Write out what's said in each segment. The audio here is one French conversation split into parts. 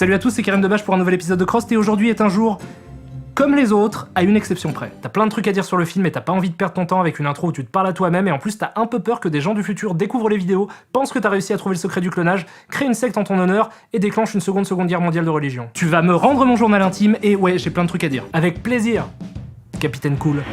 Salut à tous, c'est Karim Debache pour un nouvel épisode de Crost et aujourd'hui est un jour comme les autres, à une exception près. T'as plein de trucs à dire sur le film et t'as pas envie de perdre ton temps avec une intro où tu te parles à toi-même et en plus t'as un peu peur que des gens du futur découvrent les vidéos, pensent que t'as réussi à trouver le secret du clonage, créent une secte en ton honneur et déclenchent une seconde guerre mondiale de religion. Tu vas me rendre mon journal intime et ouais, j'ai plein de trucs à dire. Avec plaisir, Capitaine Cool.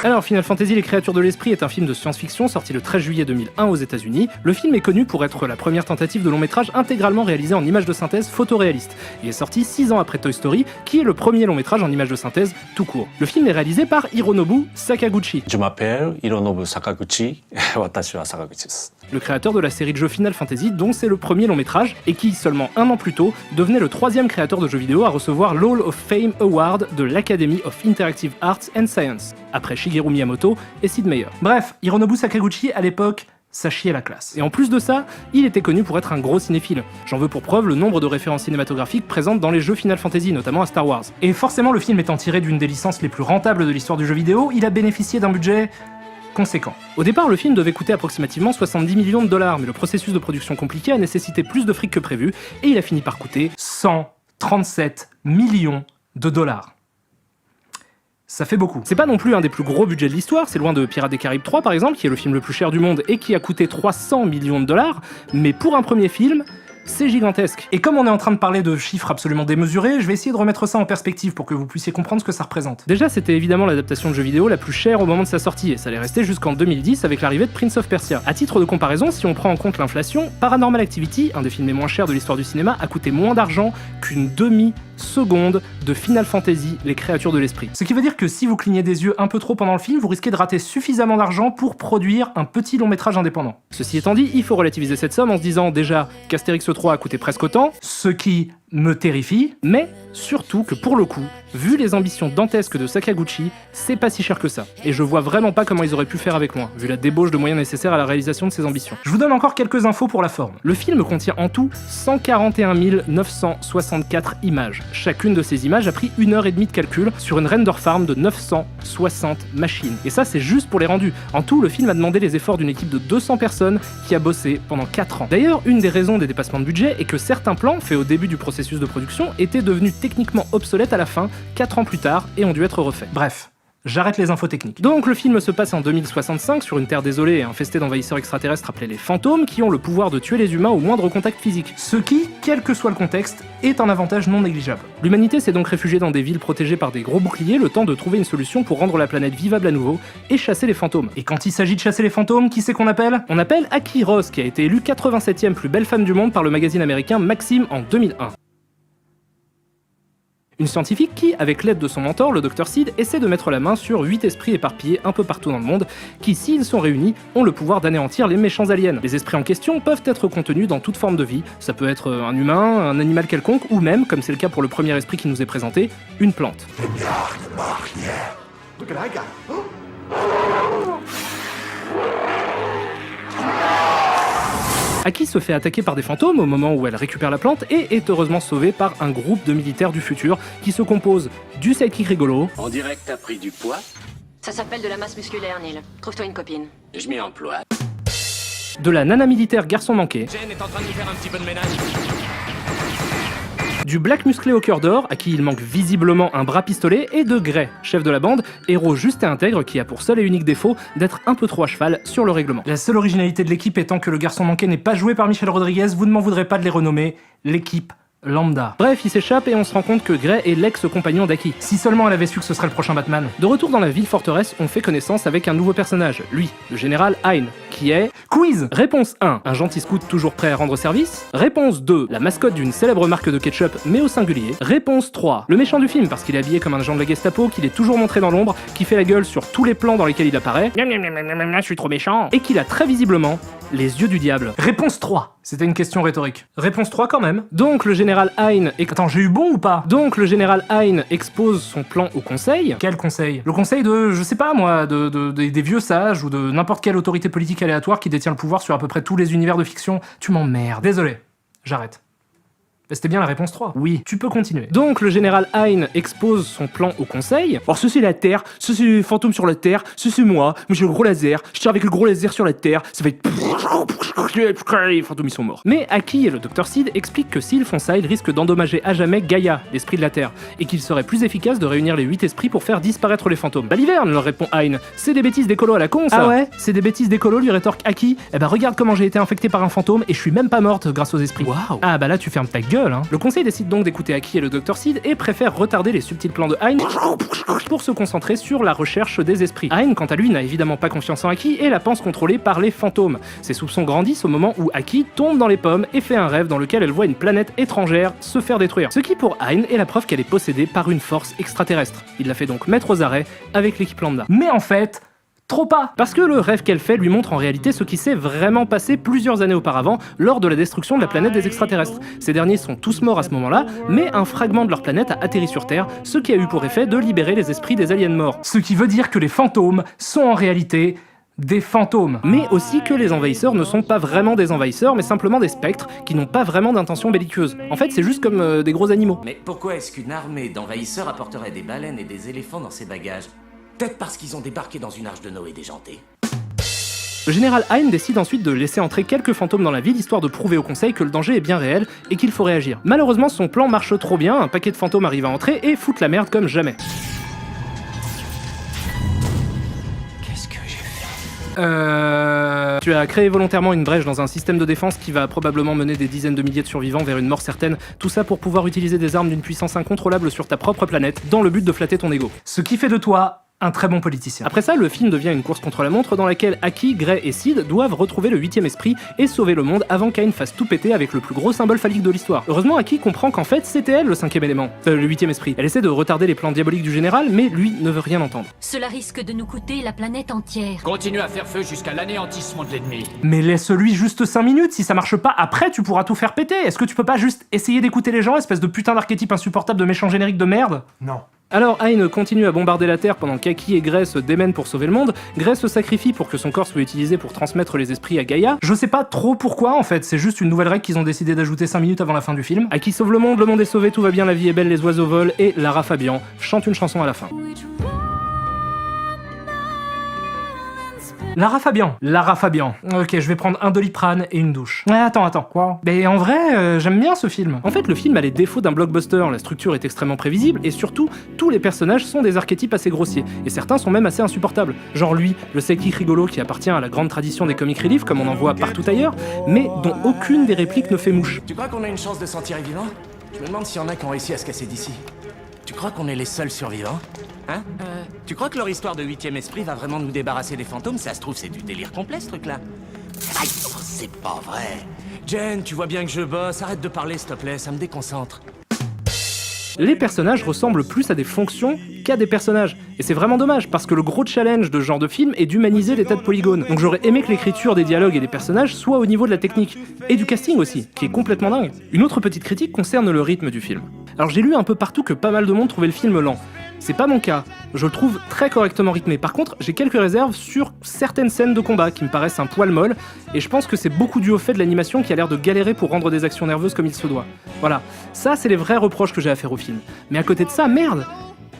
Alors, Final Fantasy Les Créatures de l'Esprit est un film de science-fiction sorti le 13 juillet 2001 aux États-Unis. Le film est connu pour être la première tentative de long métrage intégralement réalisé en images de synthèse photoréaliste et est sorti 6 ans après Toy Story, qui est le premier long métrage en images de synthèse tout court. Le film est réalisé par Hironobu Sakaguchi. Je m'appelle Hironobu Sakaguchi. Watashi wa Sakaguchi desu. Le créateur de la série de jeux Final Fantasy, dont c'est le premier long métrage, et qui, seulement un an plus tôt, devenait le 3e créateur de jeux vidéo à recevoir l'Hall of Fame Award de l'Academy of Interactive Arts and Science, après Shigeru Miyamoto et Sid Meier. Bref, Hironobu Sakaguchi, à l'époque, ça chiait la classe. Et en plus de ça, il était connu pour être un gros cinéphile. J'en veux pour preuve le nombre de références cinématographiques présentes dans les jeux Final Fantasy, notamment à Star Wars. Et forcément, le film étant tiré d'une des licences les plus rentables de l'histoire du jeu vidéo, il a bénéficié d'un budget conséquent. Au départ, le film devait coûter approximativement 70 millions de dollars, mais le processus de production compliqué a nécessité plus de fric que prévu, et il a fini par coûter 137 millions de dollars. Ça fait beaucoup. C'est pas non plus un des plus gros budgets de l'histoire, c'est loin de Pirates des Caraïbes 3 par exemple, qui est le film le plus cher du monde et qui a coûté 300 millions de dollars, mais pour un premier film, c'est gigantesque. Et comme on est en train de parler de chiffres absolument démesurés, je vais essayer de remettre ça en perspective pour que vous puissiez comprendre ce que ça représente. Déjà, c'était évidemment l'adaptation de jeu vidéo la plus chère au moment de sa sortie, et ça allait rester jusqu'en 2010 avec l'arrivée de Prince of Persia. À titre de comparaison, si on prend en compte l'inflation, Paranormal Activity, un des films les moins chers de l'histoire du cinéma, a coûté moins d'argent qu'une demi-seconde de Final Fantasy Les Créatures de l'Esprit. Ce qui veut dire que si vous clignez des yeux un peu trop pendant le film, vous risquez de rater suffisamment d'argent pour produire un petit long métrage indépendant. Ceci étant dit, il faut relativiser cette somme en se disant déjà qu'Astérix 3 a coûté presque autant, ce qui me terrifie, mais surtout que pour le coup, vu les ambitions dantesques de Sakaguchi, c'est pas si cher que ça. Et je vois vraiment pas comment ils auraient pu faire avec moins, vu la débauche de moyens nécessaires à la réalisation de ces ambitions. Je vous donne encore quelques infos pour la forme. Le film contient en tout 141 964 images. Chacune de ces images a pris 1h30 de calcul sur une render farm de 960 machines. Et ça, c'est juste pour les rendus. En tout, le film a demandé les efforts d'une équipe de 200 personnes qui a bossé pendant 4 ans. D'ailleurs, une des raisons des dépassements de budget est que certains plans, faits au début du processus de production, étaient devenus techniquement obsolètes à la fin, 4 ans plus tard, et ont dû être refaits. Bref. J'arrête les infos techniques. Donc le film se passe en 2065 sur une terre désolée et infestée d'envahisseurs extraterrestres appelés les fantômes qui ont le pouvoir de tuer les humains au moindre contact physique. Ce qui, quel que soit le contexte, est un avantage non négligeable. L'humanité s'est donc réfugiée dans des villes protégées par des gros boucliers le temps de trouver une solution pour rendre la planète vivable à nouveau et chasser les fantômes. Et quand il s'agit de chasser les fantômes, qui c'est qu'on appelle ? On appelle Aki Rose, qui a été élue 87e plus belle femme du monde par le magazine américain Maxim en 2001. Une scientifique qui, avec l'aide de son mentor, le Dr Sid, essaie de mettre la main sur 8 esprits éparpillés un peu partout dans le monde, qui, s'ils sont réunis, ont le pouvoir d'anéantir les méchants aliens. Les esprits en question peuvent être contenus dans toute forme de vie, ça peut être un humain, un animal quelconque, ou même, comme c'est le cas pour le premier esprit qui nous est présenté, une plante. Aki se fait attaquer par des fantômes au moment où elle récupère la plante et est heureusement sauvée par un groupe de militaires du futur qui se compose du sidekick rigolo. On dirait que t'as pris du poids. Ça s'appelle de la masse musculaire, Neil. Trouve-toi une copine. Je m'y emploie. De la nana militaire garçon manqué. Jen est en train de faire un petit peu de ménage. Du Black musclé au cœur d'or, à qui il manque visiblement un bras pistolet, et de Gray, chef de la bande, héros juste et intègre qui a pour seul et unique défaut d'être un peu trop à cheval sur le règlement. La seule originalité de l'équipe étant que le garçon manqué n'est pas joué par Michel Rodriguez, vous ne m'en voudrez pas de les renommer l'équipe lambda. Bref, il s'échappe et on se rend compte que Gray est l'ex-compagnon d'Aki. Si seulement elle avait su que ce serait le prochain Batman. De retour dans la ville forteresse, on fait connaissance avec un nouveau personnage, lui, le général Hein, qui est... Quiz! Réponse 1, un gentil scout toujours prêt à rendre service. Réponse 2, la mascotte d'une célèbre marque de ketchup, mais au singulier. Réponse 3, le méchant du film, parce qu'il est habillé comme un agent de la Gestapo, qu'il est toujours montré dans l'ombre, qui fait la gueule sur tous les plans dans lesquels il apparaît. Je suis trop méchant. Et qu'il a très visiblement les yeux du diable. Réponse 3. C'était une question rhétorique. Réponse 3 quand même. Donc le général Hein... Attends, j'ai eu bon ou pas? Donc le général Hein expose son plan au conseil. Quel conseil? Le conseil de, je sais pas moi, des vieux sages ou de n'importe quelle autorité politique aléatoire qui détient le pouvoir sur à peu près tous les univers de fiction. Tu m'emmerdes. Désolé. J'arrête. C'était bien la réponse 3. Oui, tu peux continuer. Donc le général Hein expose son plan au conseil. Alors ceci c'est la Terre, ceci c'est fantôme sur la Terre, ceci c'est moi, mais j'ai le gros laser, je tire avec le gros laser sur la Terre, ça va être... Les fantômes ils sont morts. Mais Aki et le Dr Sid expliquent que s'ils font ça, ils risquent d'endommager à jamais Gaïa, l'esprit de la Terre, et qu'il serait plus efficace de réunir les 8 esprits pour faire disparaître les fantômes. Baliverne, leur répond Hein, c'est des bêtises d'écolo à la con ça. Ah ouais, c'est des bêtises d'écolo, lui rétorque Aki. Eh ben regarde comment j'ai été infecté par un fantôme et je suis même pas morte grâce aux esprits. Waouh. Ah bah là tu fermes ta gueule hein. Le conseil décide donc d'écouter Aki et le Dr Sid et préfère retarder les subtils plans de Hein pour se concentrer sur la recherche des esprits. Hein, quant à lui, n'a évidemment pas confiance en Aki et la pense contrôlée par les fantômes. Ses soupçons grandissent au moment où Aki tombe dans les pommes et fait un rêve dans lequel elle voit une planète étrangère se faire détruire. Ce qui pour Hein est la preuve qu'elle est possédée par une force extraterrestre. Il la fait donc mettre aux arrêts avec l'équipe lambda. Mais en fait... trop pas. Parce que le rêve qu'elle fait lui montre en réalité ce qui s'est vraiment passé plusieurs années auparavant lors de la destruction de la planète des extraterrestres. Ces derniers sont tous morts à ce moment-là, mais un fragment de leur planète a atterri sur Terre, ce qui a eu pour effet de libérer les esprits des aliens morts. Ce qui veut dire que les fantômes sont en réalité... des fantômes. Mais aussi que les envahisseurs ne sont pas vraiment des envahisseurs, mais simplement des spectres qui n'ont pas vraiment d'intention belliqueuse. En fait, c'est juste comme des gros animaux. Mais pourquoi est-ce qu'une armée d'envahisseurs apporterait des baleines et des éléphants dans ses bagages? Peut-être parce qu'ils ont débarqué dans une arche de Noé déjantée. Le général Hein décide ensuite de laisser entrer quelques fantômes dans la ville histoire de prouver au conseil que le danger est bien réel et qu'il faut réagir. Malheureusement, son plan marche trop bien, un paquet de fantômes arrive à entrer et fout la merde comme jamais. Tu as créé volontairement une brèche dans un système de défense qui va probablement mener des dizaines de milliers de survivants vers une mort certaine, tout ça pour pouvoir utiliser des armes d'une puissance incontrôlable sur ta propre planète, dans le but de flatter ton ego. Ce qui fait de toi un très bon politicien. Après ça, le film devient une course contre la montre dans laquelle Aki, Gray et Sid doivent retrouver le 8ème esprit et sauver le monde avant qu'Ain fasse tout péter avec le plus gros symbole phallique de l'histoire. Heureusement, Aki comprend qu'en fait, c'était elle le 5ème élément, le 8ème esprit. Elle essaie de retarder les plans diaboliques du général, mais lui ne veut rien entendre. Cela risque de nous coûter la planète entière. Continue à faire feu jusqu'à l'anéantissement de l'ennemi. Mais laisse-lui juste 5 minutes, si ça marche pas, après tu pourras tout faire péter. Est-ce que tu peux pas juste essayer d'écouter les gens, espèce de putain d'archétype insupportable de méchant générique de merde? Non. Alors Hein continue à bombarder la Terre pendant qu'Aki et Gray se démènent pour sauver le monde. Gray se sacrifie pour que son corps soit utilisé pour transmettre les esprits à Gaïa. Je sais pas trop pourquoi en fait, c'est juste une nouvelle règle qu'ils ont décidé d'ajouter 5 minutes avant la fin du film. Aki sauve le monde est sauvé, tout va bien, la vie est belle, les oiseaux volent, et Lara Fabian chante une chanson à la fin. Lara Fabian. Ok, je vais prendre un Doliprane et une douche. Attends. Quoi? Mais en vrai, j'aime bien ce film. En fait, le film a les défauts d'un blockbuster. La structure est extrêmement prévisible et surtout, tous les personnages sont des archétypes assez grossiers. Et certains sont même assez insupportables. Genre lui, le sidekick rigolo qui appartient à la grande tradition des comic relief, comme on en voit partout ailleurs, mais dont aucune des répliques ne fait mouche. Tu crois qu'on a une chance de s'en tirer vivant? Je me demande s'il y en a qui ont réussi à se casser d'ici. Tu crois qu'on est les seuls survivants? Hein? Tu crois que leur histoire de 8ème esprit va vraiment nous débarrasser des fantômes? Ça se trouve, c'est du délire complet, ce truc-là. Aïe, oh, c'est pas vrai. Jen, tu vois bien que je bosse. Arrête de parler, s'il te plaît, ça me déconcentre. Les personnages ressemblent plus à des fonctions qu'à des personnages. Et c'est vraiment dommage, parce que le gros challenge de ce genre de film est d'humaniser les tas de polygones. Donc j'aurais aimé que l'écriture des dialogues et des personnages soit au niveau de la technique. Et du casting aussi, qui est complètement dingue. Une autre petite critique concerne le rythme du film. Alors j'ai lu un peu partout que pas mal de monde trouvait le film lent. C'est pas mon cas, je le trouve très correctement rythmé. Par contre, j'ai quelques réserves sur certaines scènes de combat qui me paraissent un poil molles, et je pense que c'est beaucoup dû au fait de l'animation qui a l'air de galérer pour rendre des actions nerveuses comme il se doit. Voilà, ça c'est les vrais reproches que j'ai à faire au film. Mais à côté de ça, merde,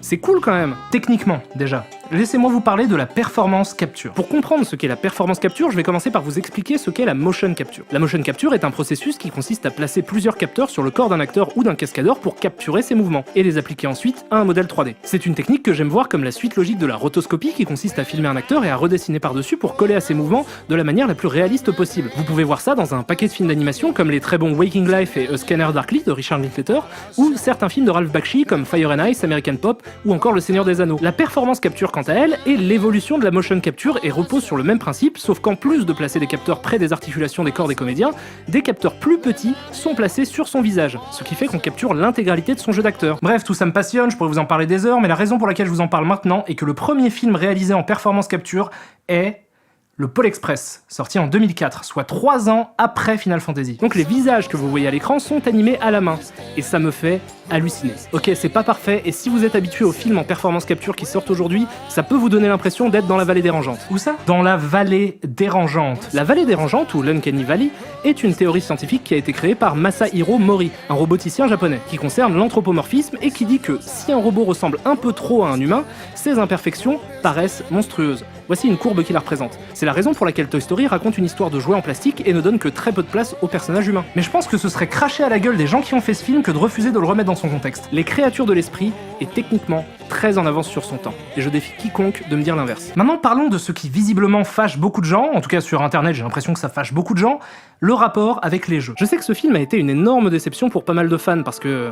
c'est cool quand même, techniquement déjà. Laissez-moi vous parler de la performance capture. Pour comprendre ce qu'est la performance capture, je vais commencer par vous expliquer ce qu'est la motion capture. La motion capture est un processus qui consiste à placer plusieurs capteurs sur le corps d'un acteur ou d'un cascadeur pour capturer ses mouvements, et les appliquer ensuite à un modèle 3D. C'est une technique que j'aime voir comme la suite logique de la rotoscopie qui consiste à filmer un acteur et à redessiner par-dessus pour coller à ses mouvements de la manière la plus réaliste possible. Vous pouvez voir ça dans un paquet de films d'animation comme les très bons Waking Life et A Scanner Darkly de Richard Linklater, ou certains films de Ralph Bakshi comme Fire and Ice, American Pop, ou encore Le Seigneur des Anneaux. La performance capture quant à elle est l'évolution de la motion capture et repose sur le même principe, sauf qu'en plus de placer des capteurs près des articulations des corps des comédiens, des capteurs plus petits sont placés sur son visage, ce qui fait qu'on capture l'intégralité de son jeu d'acteur. Bref, tout ça me passionne, je pourrais vous en parler des heures, mais la raison pour laquelle je vous en parle maintenant est que le premier film réalisé en performance capture est le Pôle Express, sorti en 2004, soit 3 ans après Final Fantasy. Donc les visages que vous voyez à l'écran sont animés à la main, et ça me fait halluciner. Ok, c'est pas parfait, et si vous êtes habitué aux films en performance capture qui sortent aujourd'hui, ça peut vous donner l'impression d'être dans la vallée dérangeante. Où ça? Dans la vallée dérangeante. La vallée dérangeante, ou l'Uncanny Valley, est une théorie scientifique qui a été créée par Masahiro Mori, un roboticien japonais, qui concerne l'anthropomorphisme et qui dit que si un robot ressemble un peu trop à un humain, ses imperfections paraissent monstrueuses. Voici une courbe qui la représente. C'est la raison pour laquelle Toy Story raconte une histoire de jouets en plastique et ne donne que très peu de place aux personnages humains. Mais je pense que ce serait cracher à la gueule des gens qui ont fait ce film que de refuser de le remettre dans son contexte. Les créatures de l'esprit est techniquement très en avance sur son temps, et je défie quiconque de me dire l'inverse. Maintenant parlons de ce qui visiblement fâche beaucoup de gens, en tout cas sur internet j'ai l'impression que ça fâche beaucoup de gens, le rapport avec les jeux. Je sais que ce film a été une énorme déception pour pas mal de fans parce que...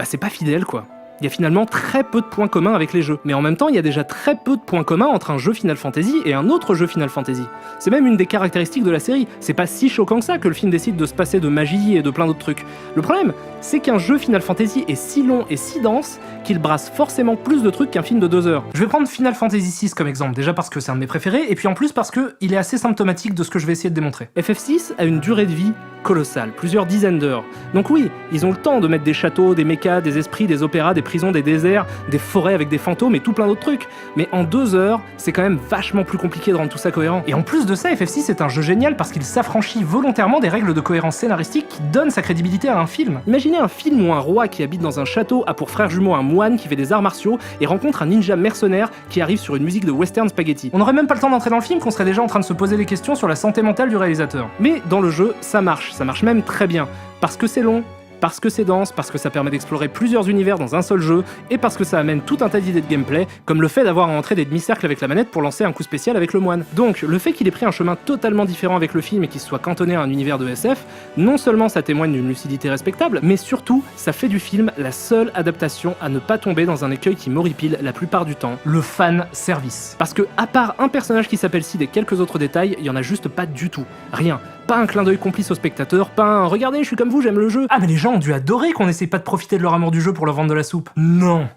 c'est pas fidèle quoi. Il y a finalement très peu de points communs avec les jeux, mais en même temps il y a déjà très peu de points communs entre un jeu Final Fantasy et un autre jeu Final Fantasy. C'est même une des caractéristiques de la série, c'est pas si choquant que ça que le film décide de se passer de magie et de plein d'autres trucs. Le problème, c'est qu'un jeu Final Fantasy est si long et si dense qu'il brasse forcément plus de trucs qu'un film de 2 heures. Je vais prendre Final Fantasy VI comme exemple, déjà parce que c'est un de mes préférés, et puis en plus parce que il est assez symptomatique de ce que je vais essayer de démontrer. FF6 a une durée de vie colossale, plusieurs dizaines d'heures. Donc oui, ils ont le temps de mettre des châteaux, des mechas, des esprits, des opéras, des prisons, des déserts, des forêts avec des fantômes et tout plein d'autres trucs. Mais en 2 heures, c'est quand même vachement plus compliqué de rendre tout ça cohérent. Et en plus de ça, FF6 est un jeu génial parce qu'il s'affranchit volontairement des règles de cohérence scénaristique qui donnent sa crédibilité à un film. Imaginez un film où un roi qui habite dans un château a pour frère jumeau un moine qui fait des arts martiaux et rencontre un ninja mercenaire qui arrive sur une musique de western spaghetti. On n'aurait même pas le temps d'entrer dans le film qu'on serait déjà en train de se poser des questions sur la santé mentale du réalisateur. Mais dans le jeu, ça marche même très bien, parce que c'est long, parce que c'est dense, parce que ça permet d'explorer plusieurs univers dans un seul jeu, et parce que ça amène tout un tas d'idées de gameplay, comme le fait d'avoir à entrer des demi-cercles avec la manette pour lancer un coup spécial avec le moine. Donc, le fait qu'il ait pris un chemin totalement différent avec le film et qu'il se soit cantonné à un univers de SF, non seulement ça témoigne d'une lucidité respectable, mais surtout, ça fait du film la seule adaptation à ne pas tomber dans un écueil qui m'horripile la plupart du temps, le fan service. Parce que, à part un personnage qui s'appelle Sid et quelques autres détails, il y en a juste pas du tout. Rien. Pas un clin d'œil complice au spectateur, pas un « regardez, je suis comme vous, j'aime le jeu ». Ah mais les gens ont dû adorer qu'on essaie pas de profiter de leur amour du jeu pour leur vendre de la soupe. Non.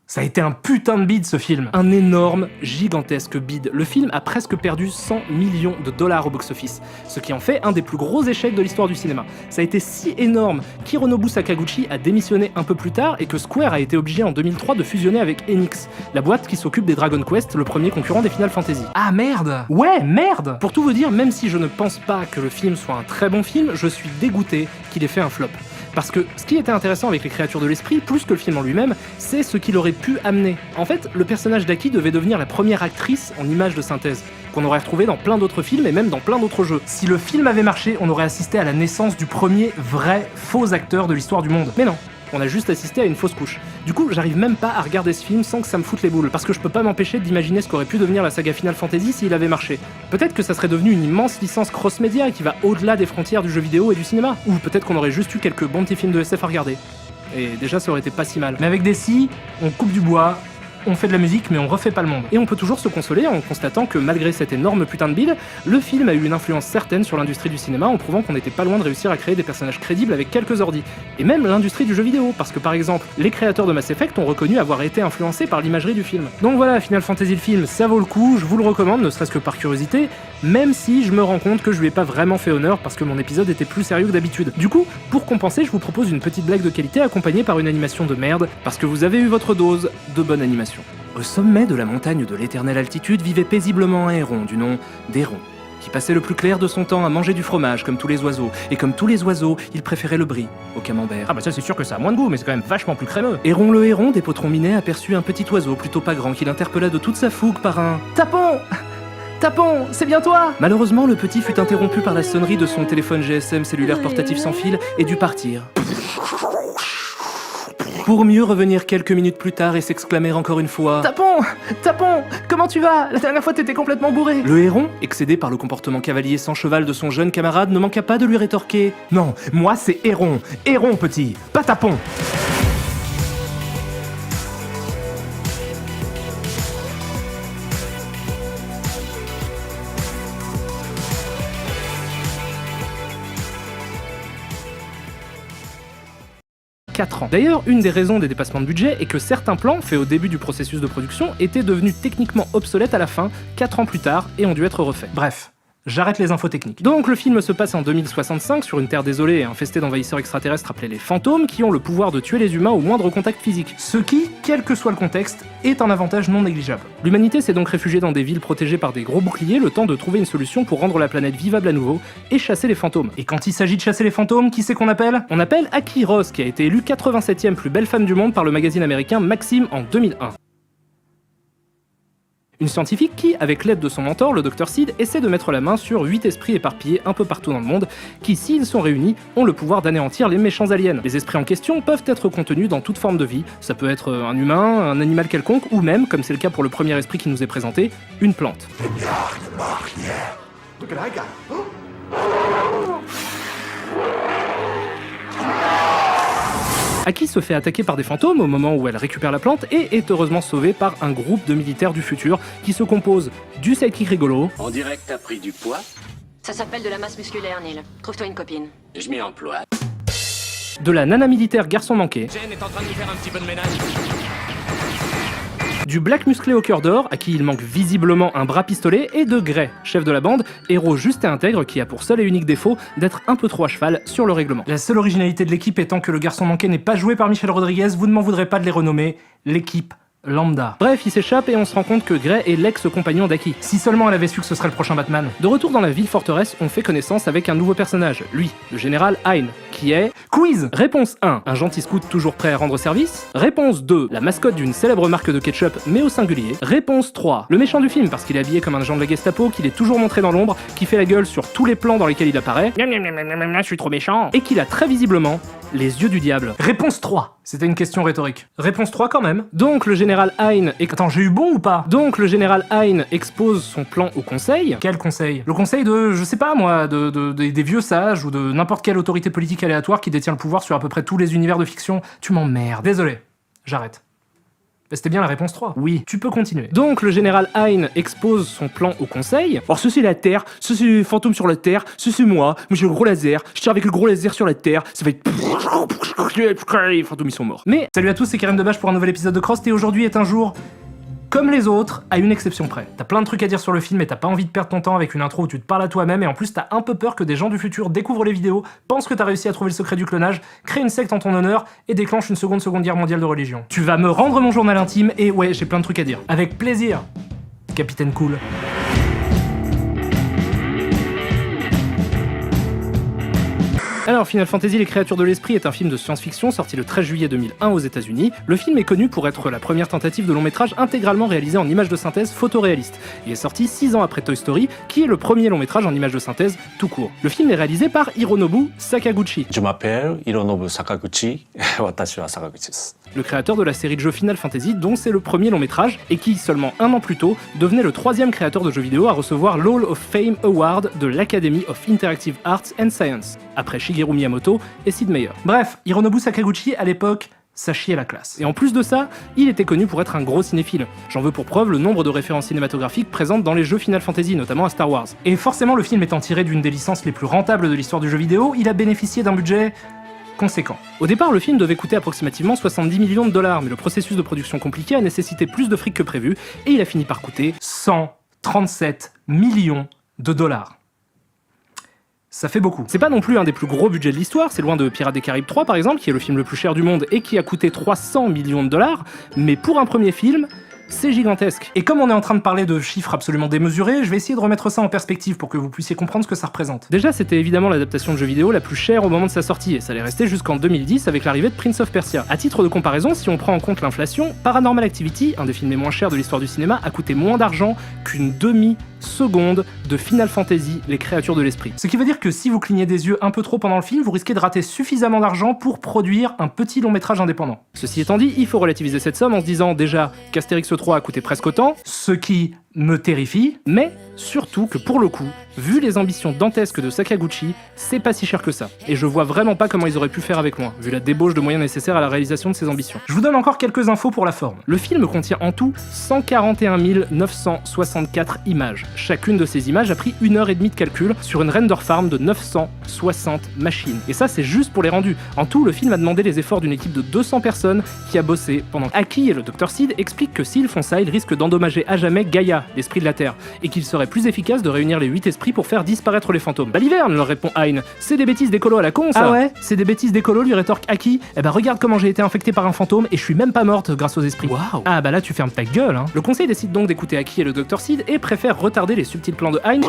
Ça a été un putain de bide ce film. Un énorme, gigantesque bide. Le film a presque perdu 100 millions de dollars au box-office, ce qui en fait un des plus gros échecs de l'histoire du cinéma. Ça a été si énorme qu'Hironobu Sakaguchi a démissionné un peu plus tard et que Square a été obligé en 2003 de fusionner avec Enix, la boîte qui s'occupe des Dragon Quest, le premier concurrent des Final Fantasy. Ah merde. Ouais, merde. Pour tout vous dire, même si je ne pense pas que le film soit un très bon film, je suis dégoûté qu'il ait fait un flop. Parce que ce qui était intéressant avec les créatures de l'esprit, plus que le film en lui-même, c'est ce qu'il aurait pu amener. En fait, le personnage d'Aki devait devenir la première actrice en images de synthèse, qu'on aurait retrouvé dans plein d'autres films et même dans plein d'autres jeux. Si le film avait marché, on aurait assisté à la naissance du premier vrai faux acteur de l'histoire du monde. Mais non. On a juste assisté à une fausse couche. Du coup, j'arrive même pas à regarder ce film sans que ça me foute les boules, parce que je peux pas m'empêcher d'imaginer ce qu'aurait pu devenir la saga Final Fantasy s'il avait marché. Peut-être que ça serait devenu une immense licence cross-média qui va au-delà des frontières du jeu vidéo et du cinéma. Ou peut-être qu'on aurait juste eu quelques bons petits films de SF à regarder. Et déjà, ça aurait été pas si mal. Mais avec des scies, on coupe du bois, on fait de la musique, mais on refait pas le monde. Et on peut toujours se consoler en constatant que malgré cette énorme putain de bide, le film a eu une influence certaine sur l'industrie du cinéma en prouvant qu'on était pas loin de réussir à créer des personnages crédibles avec quelques ordis. Et même l'industrie du jeu vidéo, parce que par exemple, les créateurs de Mass Effect ont reconnu avoir été influencés par l'imagerie du film. Donc voilà, Final Fantasy le film, ça vaut le coup, je vous le recommande, ne serait-ce que par curiosité, même si je me rends compte que je lui ai pas vraiment fait honneur parce que mon épisode était plus sérieux que d'habitude. Du coup, pour compenser, je vous propose une petite blague de qualité accompagnée par une animation de merde, parce que vous avez eu votre dose de bonne animation. Au sommet de la montagne de l'éternelle altitude vivait paisiblement un héron du nom d'Héron, qui passait le plus clair de son temps à manger du fromage comme tous les oiseaux, et comme tous les oiseaux, il préférait le brie au camembert. Ah bah ça c'est sûr que ça a moins de goût, mais c'est quand même vachement plus crémeux. Héron le héron des potrons minés aperçut un petit oiseau plutôt pas grand qu'il interpella de toute sa fougue par un « Tapon ! Tapon, c'est bien toi !» Malheureusement, le petit fut interrompu par la sonnerie de son téléphone GSM cellulaire portatif sans fil et dut partir. Pour mieux revenir quelques minutes plus tard et s'exclamer encore une fois « Tapon! Tapon! Comment tu vas? La dernière fois t'étais complètement bourré !» Le héron, excédé par le comportement cavalier sans cheval de son jeune camarade, ne manqua pas de lui rétorquer « Non, moi c'est Héron! Héron, petit! Pas Tapon !» 4 ans. D'ailleurs, une des raisons des dépassements de budget est que certains plans, faits au début du processus de production, étaient devenus techniquement obsolètes à la fin, 4 ans plus tard, et ont dû être refaits. Bref. J'arrête les infos techniques. Donc le film se passe en 2065 sur une terre désolée et infestée d'envahisseurs extraterrestres appelés les fantômes qui ont le pouvoir de tuer les humains au moindre contact physique. Ce qui, quel que soit le contexte, est un avantage non négligeable. L'humanité s'est donc réfugiée dans des villes protégées par des gros boucliers le temps de trouver une solution pour rendre la planète vivable à nouveau et chasser les fantômes. Et quand il s'agit de chasser les fantômes, qui c'est qu'on appelle ? On appelle Aki Ross qui a été élue 87e plus belle femme du monde par le magazine américain Maxim en 2001. Une scientifique qui, avec l'aide de son mentor, le Dr Sid, essaie de mettre la main sur 8 esprits éparpillés un peu partout dans le monde, qui, s'ils sont réunis, ont le pouvoir d'anéantir les méchants aliens. Les esprits en question peuvent être contenus dans toute forme de vie, ça peut être un humain, un animal quelconque, ou même, comme c'est le cas pour le premier esprit qui nous est présenté, une plante. Aki se fait attaquer par des fantômes au moment où elle récupère la plante et est heureusement sauvée par un groupe de militaires du futur qui se compose du sidekick rigolo. On dirait que t'as pris du poids. Ça s'appelle de la masse musculaire, Neil. Trouve-toi une copine. Je m'y emploie. De la nana militaire garçon manqué. Jen est en train de nous faire un petit peu de ménage. Du Black musclé au cœur d'or, à qui il manque visiblement un bras pistolet, et de Gray, chef de la bande, héros juste et intègre qui a pour seul et unique défaut d'être un peu trop à cheval sur le règlement. La seule originalité de l'équipe étant que le garçon manqué n'est pas joué par Michel Rodriguez, vous ne m'en voudrez pas de les renommer l'équipe lambda. Bref, il s'échappe et on se rend compte que Gray est l'ex-compagnon d'Aki. Si seulement elle avait su que ce serait le prochain Batman. De retour dans la ville forteresse, on fait connaissance avec un nouveau personnage, lui, le général Hein, qui est... Quiz. Réponse 1, un gentil scout toujours prêt à rendre service. Réponse 2, la mascotte d'une célèbre marque de ketchup, mais au singulier. Réponse 3, le méchant du film, parce qu'il est habillé comme un agent de la Gestapo, qu'il est toujours montré dans l'ombre, qui fait la gueule sur tous les plans dans lesquels il apparaît. Je suis trop méchant. Et qu'il a très visiblement les yeux du diable. Réponse 3. C'était une question rhétorique. Réponse 3 quand même. Donc le général Hein... Attends, j'ai eu bon ou pas ? Donc le général Hein expose son plan au conseil. Quel conseil ? Le conseil de, je sais pas moi, des vieux sages ou de n'importe quelle autorité politique aléatoire qui détient le pouvoir sur à peu près tous les univers de fiction. Tu m'emmerdes. Désolé. J'arrête. C'était bien la réponse 3. Oui, tu peux continuer. Donc le général Hein expose son plan au conseil. Alors ceci c'est la Terre, ceci c'est fantôme sur la Terre, ceci c'est moi j'ai le gros laser, je tire avec le gros laser sur la Terre, ça va être... Les fantômes ils sont morts. Mais salut à tous, c'est Karim Debache pour un nouvel épisode de Crost et aujourd'hui est un jour... comme les autres, à une exception près. T'as plein de trucs à dire sur le film et t'as pas envie de perdre ton temps avec une intro où tu te parles à toi-même et en plus t'as un peu peur que des gens du futur découvrent les vidéos, pensent que t'as réussi à trouver le secret du clonage, créent une secte en ton honneur et déclenchent une seconde guerre mondiale de religion. Tu vas me rendre mon journal intime et ouais, j'ai plein de trucs à dire. Avec plaisir, Capitaine Cool. Alors, Final Fantasy Les Créatures de l'Esprit est un film de science-fiction sorti le 13 juillet 2001 aux États-Unis. Le film est connu pour être la première tentative de long métrage intégralement réalisé en images de synthèse photoréaliste. Il est sorti 6 ans après Toy Story, qui est le premier long métrage en images de synthèse tout court. Le film est réalisé par Hironobu Sakaguchi. Je m'appelle Hironobu Sakaguchi. Watashi wa Sakaguchi desu. Le créateur de la série de jeux Final Fantasy, dont c'est le premier long métrage, et qui, seulement un an plus tôt, devenait le 3e créateur de jeux vidéo à recevoir l'Hall of Fame Award de l'Academy of Interactive Arts and Science, après Shigeru Miyamoto et Sid Meier. Bref, Hironobu Sakaguchi, à l'époque, ça chiait la classe. Et en plus de ça, il était connu pour être un gros cinéphile. J'en veux pour preuve le nombre de références cinématographiques présentes dans les jeux Final Fantasy, notamment à Star Wars. Et forcément, le film étant tiré d'une des licences les plus rentables de l'histoire du jeu vidéo, il a bénéficié d'un budget... conséquent. Au départ, le film devait coûter approximativement 70 millions de dollars, mais le processus de production compliqué a nécessité plus de fric que prévu, et il a fini par coûter 137 millions de dollars. Ça fait beaucoup. C'est pas non plus un des plus gros budgets de l'histoire, c'est loin de Pirates des Caraïbes 3 par exemple, qui est le film le plus cher du monde et qui a coûté 300 millions de dollars, mais pour un premier film, c'est gigantesque. Et comme on est en train de parler de chiffres absolument démesurés, je vais essayer de remettre ça en perspective pour que vous puissiez comprendre ce que ça représente. Déjà, c'était évidemment l'adaptation de jeu vidéo la plus chère au moment de sa sortie, et ça allait rester jusqu'en 2010 avec l'arrivée de Prince of Persia. À titre de comparaison, si on prend en compte l'inflation, Paranormal Activity, un des films les moins chers de l'histoire du cinéma, a coûté moins d'argent qu'une demi-seconde de Final Fantasy Les Créatures de l'Esprit. Ce qui veut dire que si vous clignez des yeux un peu trop pendant le film, vous risquez de rater suffisamment d'argent pour produire un petit long métrage indépendant. Ceci étant dit, il faut relativiser cette somme en se disant déjà qu'Astérix 3 a coûté presque autant, ce qui me terrifie, mais surtout que pour le coup, vu les ambitions dantesques de Sakaguchi, c'est pas si cher que ça. Et je vois vraiment pas comment ils auraient pu faire avec moins, vu la débauche de moyens nécessaires à la réalisation de ces ambitions. Je vous donne encore quelques infos pour la forme. Le film contient en tout 141 964 images. Chacune de ces images a pris 1h30 de calcul sur une render farm de 960 machines. Et ça, c'est juste pour les rendus. En tout, le film a demandé les efforts d'une équipe de 200 personnes qui a bossé pendant Aki et le Dr. Sid expliquent que s'ils font ça, ils risquent d'endommager à jamais Gaïa, l'esprit de la Terre, et qu'il serait plus efficace de réunir les 8 esprits pour faire disparaître les fantômes. Baliverne, leur répond Hein. C'est des bêtises d'écolo à la con, ça. Ah ouais, c'est des bêtises d'écolo, lui rétorque Aki. Eh bah regarde comment j'ai été infecté par un fantôme et je suis même pas morte grâce aux esprits. Waouh. Ah bah là tu fermes ta gueule, hein. Le conseil décide donc d'écouter Aki et le Dr. Sid et préfère retarder les subtils plans de Hein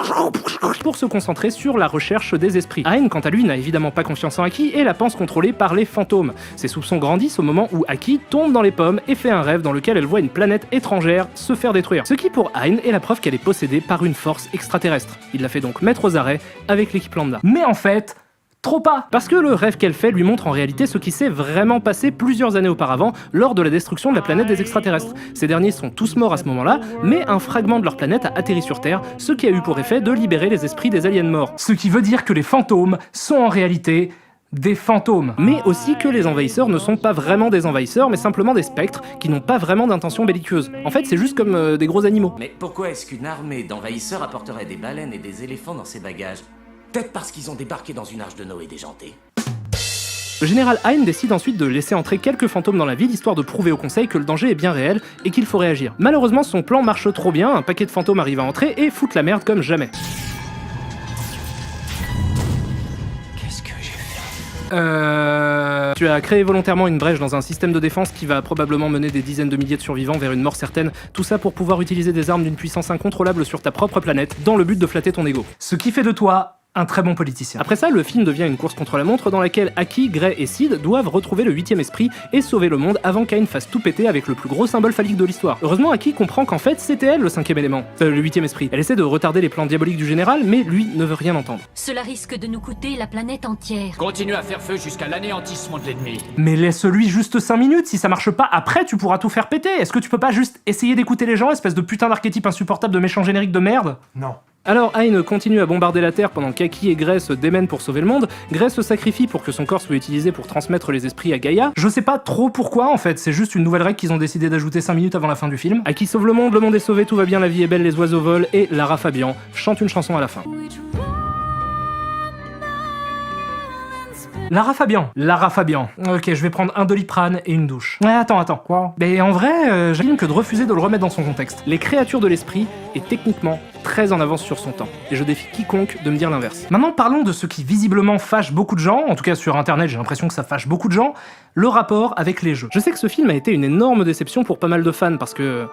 pour se concentrer sur la recherche des esprits. Hein, quant à lui, n'a évidemment pas confiance en Aki et la pense contrôlée par les fantômes. Ses soupçons grandissent au moment où Aki tombe dans les pommes et fait un rêve dans lequel elle voit une planète étrangère se faire détruire. Ce qui pour Hein est la preuve qu'elle est possédée par une force extraterrestre. Il la fait donc mettre aux arrêts avec l'équipe lambda. Mais en fait, trop pas. Parce que le rêve qu'elle fait lui montre en réalité ce qui s'est vraiment passé plusieurs années auparavant lors de la destruction de la planète des extraterrestres. Ces derniers sont tous morts à ce moment-là, mais un fragment de leur planète a atterri sur Terre, ce qui a eu pour effet de libérer les esprits des aliens morts. Ce qui veut dire que les fantômes sont en réalité des fantômes. Mais aussi que les envahisseurs ne sont pas vraiment des envahisseurs, mais simplement des spectres qui n'ont pas vraiment d'intention belliqueuse. En fait, c'est juste comme des gros animaux. Mais pourquoi est-ce qu'une armée d'envahisseurs apporterait des baleines et des éléphants dans ses bagages? Peut-être parce qu'ils ont débarqué dans une arche de Noé déjantée. Le général Hein décide ensuite de laisser entrer quelques fantômes dans la ville, histoire de prouver au conseil que le danger est bien réel et qu'il faut réagir. Malheureusement, son plan marche trop bien, un paquet de fantômes arrive à entrer et fout la merde comme jamais. Tu as créé volontairement une brèche dans un système de défense qui va probablement mener des dizaines de milliers de survivants vers une mort certaine, tout ça pour pouvoir utiliser des armes d'une puissance incontrôlable sur ta propre planète, dans le but de flatter ton ego. Ce qui fait de toi un très bon politicien. Après ça, le film devient une course contre la montre dans laquelle Aki, Gray et Sid doivent retrouver le 8e esprit et sauver le monde avant qu'Ain fasse tout péter avec le plus gros symbole phallique de l'histoire. Heureusement, Aki comprend qu'en fait, c'était elle le 5e élément, le 8e esprit. Elle essaie de retarder les plans diaboliques du général, mais lui ne veut rien entendre. Cela risque de nous coûter la planète entière. Continue à faire feu jusqu'à l'anéantissement de l'ennemi. Mais laisse-lui juste 5 minutes, si ça marche pas, après tu pourras tout faire péter. Est-ce que tu peux pas juste essayer d'écouter les gens, espèce de putain d'archétype insupportable de méchant générique de merde? Non. Alors Hein continue à bombarder la Terre pendant qu'Aki et Gray se démènent pour sauver le monde. Gray se sacrifie pour que son corps soit utilisé pour transmettre les esprits à Gaïa. Je sais pas trop pourquoi en fait, c'est juste une nouvelle règle qu'ils ont décidé d'ajouter 5 minutes avant la fin du film. Aki sauve le monde est sauvé, tout va bien, la vie est belle, les oiseaux volent, et Lara Fabian chante une chanson à la fin. Lara Fabian. Ok, je vais prendre un Doliprane et une douche. Ouais, attends. Quoi? Mais en vrai, j'aime que de refuser de le remettre dans son contexte. Les créatures de l'esprit est techniquement très en avance sur son temps. Et je défie quiconque de me dire l'inverse. Maintenant, parlons de ce qui visiblement fâche beaucoup de gens, en tout cas sur internet, j'ai l'impression que ça fâche beaucoup de gens, le rapport avec les jeux. Je sais que ce film a été une énorme déception pour pas mal de fans, parce que...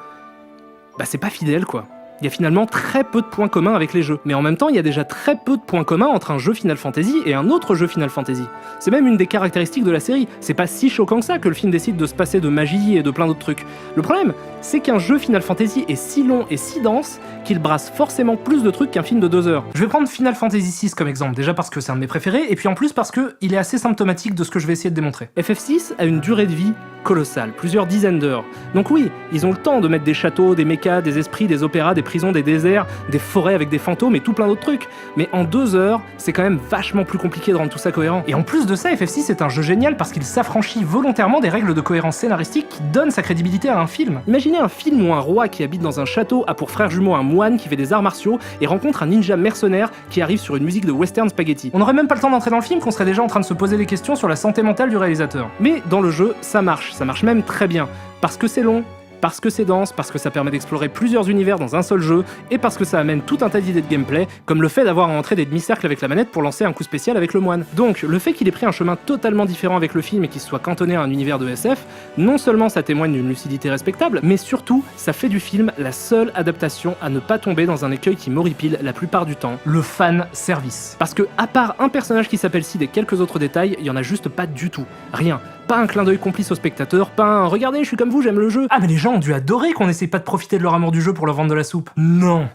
bah c'est pas fidèle, quoi. Il y a finalement très peu de points communs avec les jeux. Mais en même temps, il y a déjà très peu de points communs entre un jeu Final Fantasy et un autre jeu Final Fantasy. C'est même une des caractéristiques de la série. C'est pas si choquant que ça que le film décide de se passer de magie et de plein d'autres trucs. Le problème, c'est qu'un jeu Final Fantasy est si long et si dense qu'il brasse forcément plus de trucs qu'un film de 2 heures. Je vais prendre Final Fantasy VI comme exemple, déjà parce que c'est un de mes préférés, et puis en plus parce que il est assez symptomatique de ce que je vais essayer de démontrer. FF6 a une durée de vie colossale, plusieurs dizaines d'heures. Donc oui, ils ont le temps de mettre des châteaux, des mechas, des esprits, des opéras, des prisons, des déserts, des forêts avec des fantômes et tout plein d'autres trucs. Mais en 2 heures, c'est quand même vachement plus compliqué de rendre tout ça cohérent. Et en plus de ça, FF6 est un jeu génial parce qu'il s'affranchit volontairement des règles de cohérence scénaristique qui donnent sa crédibilité à un film. Imaginez un film où un roi qui habite dans un château a pour frère jumeau un moine qui fait des arts martiaux et rencontre un ninja mercenaire qui arrive sur une musique de western spaghetti. On n'aurait même pas le temps d'entrer dans le film qu'on serait déjà en train de se poser des questions sur la santé mentale du réalisateur. Mais dans le jeu, ça marche même très bien, parce que c'est long, parce que c'est dense, parce que ça permet d'explorer plusieurs univers dans un seul jeu, et parce que ça amène tout un tas d'idées de gameplay, comme le fait d'avoir à entrer des demi-cercles avec la manette pour lancer un coup spécial avec le moine. Donc, le fait qu'il ait pris un chemin totalement différent avec le film et qu'il soit cantonné à un univers de SF, non seulement ça témoigne d'une lucidité respectable, mais surtout, ça fait du film la seule adaptation à ne pas tomber dans un écueil qui m'horripile la plupart du temps, le fan service. Parce que, à part un personnage qui s'appelle Sid et quelques autres détails, il y en a juste pas du tout. Rien. Pas un clin d'œil complice au spectateur, pas un « regardez, je suis comme vous, j'aime le jeu ». Ah mais les gens ont dû adorer qu'on essaye pas de profiter de leur amour du jeu pour leur vendre de la soupe. Non.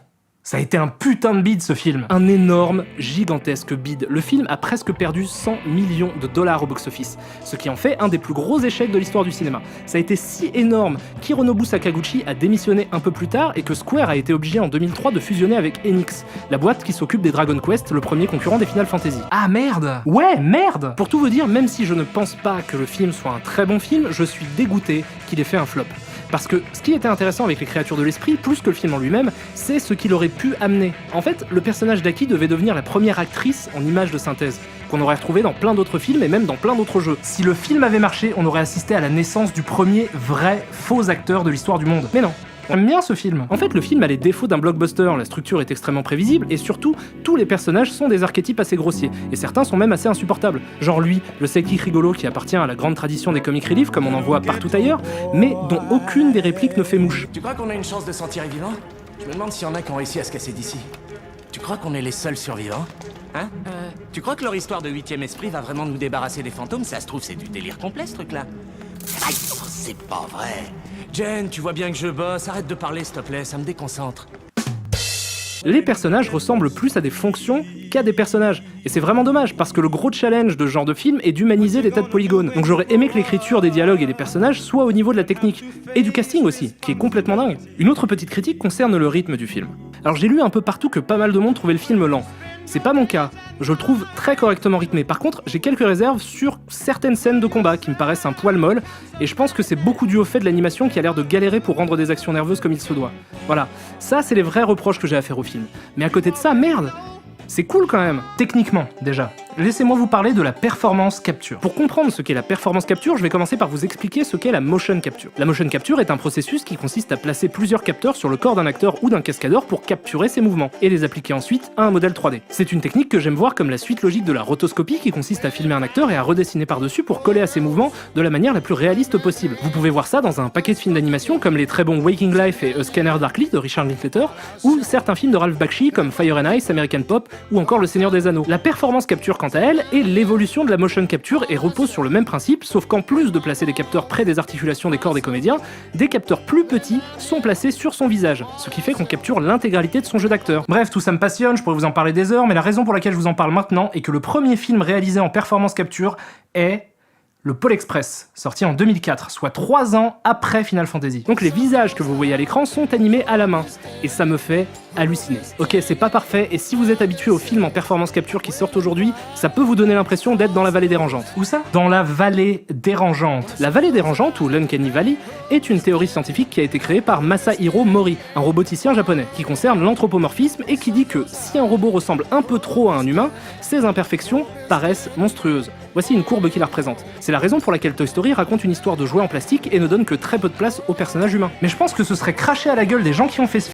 Ça a été un putain de bide ce film. Un énorme, gigantesque bide. Le film a presque perdu 100 millions de dollars au box-office, ce qui en fait un des plus gros échecs de l'histoire du cinéma. Ça a été si énorme qu'Hironobu Sakaguchi a démissionné un peu plus tard et que Square a été obligé en 2003 de fusionner avec Enix, la boîte qui s'occupe des Dragon Quest, le premier concurrent des Final Fantasy. Ah merde! Ouais, merde! Pour tout vous dire, même si je ne pense pas que le film soit un très bon film, je suis dégoûté qu'il ait fait un flop. Parce que ce qui était intéressant avec les créatures de l'esprit, plus que le film en lui-même, c'est ce qu'il aurait pu amener. En fait, le personnage d'Aki devait devenir la première actrice en images de synthèse, qu'on aurait retrouvé dans plein d'autres films et même dans plein d'autres jeux. Si le film avait marché, on aurait assisté à la naissance du premier vrai faux acteur de l'histoire du monde. Mais non. J'aime bien ce film. En fait, le film a les défauts d'un blockbuster, la structure est extrêmement prévisible, et surtout, tous les personnages sont des archétypes assez grossiers, et certains sont même assez insupportables. Genre lui, le sidekick rigolo qui appartient à la grande tradition des comic relief, comme on en voit partout ailleurs, mais dont aucune des répliques ne fait mouche. Tu crois qu'on a une chance de s'en tirer vivant? Je me demande s'il y en a qui ont réussi à se casser d'ici. Tu crois qu'on est les seuls survivants? Hein? Tu crois que leur histoire de 8ème esprit va vraiment nous débarrasser des fantômes? Ça se trouve, c'est du délire complet, ce truc-là. Aïe, c'est pas vrai. Jen, tu vois bien que je bosse, arrête de parler s'il te plaît, ça me déconcentre. Les personnages ressemblent plus à des fonctions qu'à des personnages. Et c'est vraiment dommage, parce que le gros challenge de ce genre de film est d'humaniser les tas de polygones. Donc j'aurais aimé que l'écriture des dialogues et des personnages soit au niveau de la technique. Et du casting aussi, qui est complètement dingue. Une autre petite critique concerne le rythme du film. Alors j'ai lu un peu partout que pas mal de monde trouvait le film lent. C'est pas mon cas, je le trouve très correctement rythmé. Par contre, j'ai quelques réserves sur certaines scènes de combat qui me paraissent un poil molles, et je pense que c'est beaucoup dû au fait de l'animation qui a l'air de galérer pour rendre des actions nerveuses comme il se doit. Voilà, ça c'est les vrais reproches que j'ai à faire au film. Mais à côté de ça, merde! C'est cool quand même, techniquement déjà. Laissez-moi vous parler de la performance capture. Pour comprendre ce qu'est la performance capture, je vais commencer par vous expliquer ce qu'est la motion capture. La motion capture est un processus qui consiste à placer plusieurs capteurs sur le corps d'un acteur ou d'un cascadeur pour capturer ses mouvements, et les appliquer ensuite à un modèle 3D. C'est une technique que j'aime voir comme la suite logique de la rotoscopie qui consiste à filmer un acteur et à redessiner par-dessus pour coller à ses mouvements de la manière la plus réaliste possible. Vous pouvez voir ça dans un paquet de films d'animation comme les très bons Waking Life et A Scanner Darkly de Richard Linklater, ou certains films de Ralph Bakshi comme Fire and Ice, American Pop, ou encore Le Seigneur des Anneaux. La performance capture, quant à elle, est l'évolution de la motion capture et repose sur le même principe, sauf qu'en plus de placer des capteurs près des articulations des corps des comédiens, des capteurs plus petits sont placés sur son visage, ce qui fait qu'on capture l'intégralité de son jeu d'acteur. Bref, tout ça me passionne, je pourrais vous en parler des heures, mais la raison pour laquelle je vous en parle maintenant est que le premier film réalisé en performance capture est le Pôle Express, sorti en 2004, soit 3 ans après Final Fantasy. Donc les visages que vous voyez à l'écran sont animés à la main, et ça me fait halluciner. Ok, c'est pas parfait, et si vous êtes habitué aux films en performance capture qui sortent aujourd'hui, ça peut vous donner l'impression d'être dans la vallée dérangeante. Où ça? Dans la vallée dérangeante. La vallée dérangeante, ou l'Uncanny Valley, est une théorie scientifique qui a été créée par Masahiro Mori, un roboticien japonais, qui concerne l'anthropomorphisme et qui dit que si un robot ressemble un peu trop à un humain, ses imperfections paraissent monstrueuses. Voici une courbe qui la représente. C'est la raison pour laquelle Toy Story raconte une histoire de jouets en plastique et ne donne que très peu de place aux personnages humains. Mais je pense que ce serait cracher à la gueule des gens qui ont fait ce